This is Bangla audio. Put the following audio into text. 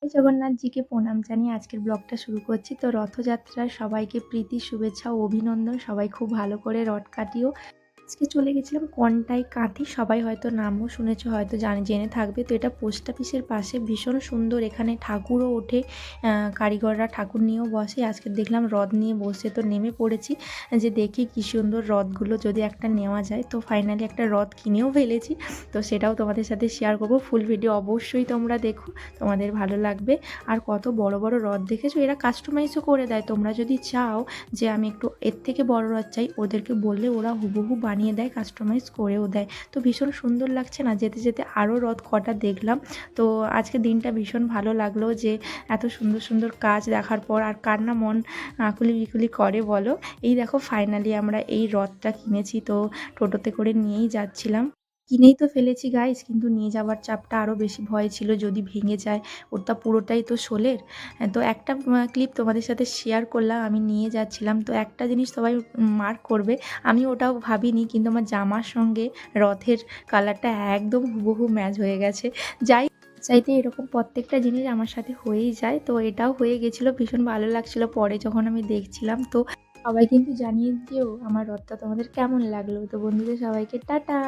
জয় জগন্নাথজিকে প্রণাম জানিয়ে আজকের ব্লগটা শুরু করছি। তো রথযাত্রার সবাইকে প্রীতি, শুভেচ্ছা ও অভিনন্দন। সবাই খুব ভালো করে রথ কাটিও। আজকে চলে গেছিলাম কন্টাই কাঁথি। সবাই হয়তো নামও শুনেছো, হয়তো জেনে থাকবে। তো এটা পোস্ট অফিসের পাশে, ভীষণ সুন্দর। এখানে ঠাকুরও ওঠে, কারিগররা ঠাকুর নিয়েও বসে। আজকে দেখলাম রথ নিয়ে বসে, তো নেমে পড়েছি যে দেখি কী সুন্দর রথগুলো, যদি একটা নেওয়া যায়। তো ফাইনালি একটা রথ কিনেও ফেলেছি, তো সেটাও তোমাদের সাথে শেয়ার করব। ফুল ভিডিও অবশ্যই তোমরা দেখো, তোমাদের ভালো লাগবে। আর কত বড় বড় রথ দেখেছো, এরা কাস্টমাইজও করে দেয়। তোমরা যদি চাও যে আমি একটু এর থেকে বড় রথ চাই, ওদেরকে বললে ওরা হুবহু বানিয়ে দেয়, কাস্টমাইজ করেও দেয়। তো ভীষণ সুন্দর লাগছে না? যেতে যেতে আরও রথ কটা দেখলাম। তো আজকে দিনটা ভীষণ ভালো লাগলো যে এত সুন্দর সুন্দর কাজ দেখার পর আর কার না মন আকুলি বিকুলি করে বলো। এই দেখো ফাইনালি আমরা এই রথটা কিনেছি, তো টোটোতে করে নিয়েই যাচ্ছিলাম। কিনেই তো ফেলেছি গাইস, কিন্তু নিয়ে যাওয়ার চাপটা আরও বেশি ভয় ছিল, যদি ভেঙে যায়। ওটা পুরোটাই তো শোলের। তো একটা ক্লিপ তোমাদের সাথে শেয়ার করলাম। আমি নিয়ে যাচ্ছিলাম, তো একটা জিনিস সবাই মার্ক করবে, আমি ওটাও ভাবিনি, কিন্তু আমার জামার সঙ্গে রথের কালারটা একদম হুবহু ম্যাচ হয়ে গেছে। যাই চাইতে এরকম প্রত্যেকটা জিনিস আমার সাথে হয়েই যায়। তো এটাও হয়ে গেছিলো, ভীষণ ভালো লাগছিলো পরে যখন আমি দেখছিলাম। তো সবাই কিন্তু জানিয়ে দিও আমার রথটা তোমাদের কেমন লাগলো। তো বন্ধুদের সবাইকে টাটা।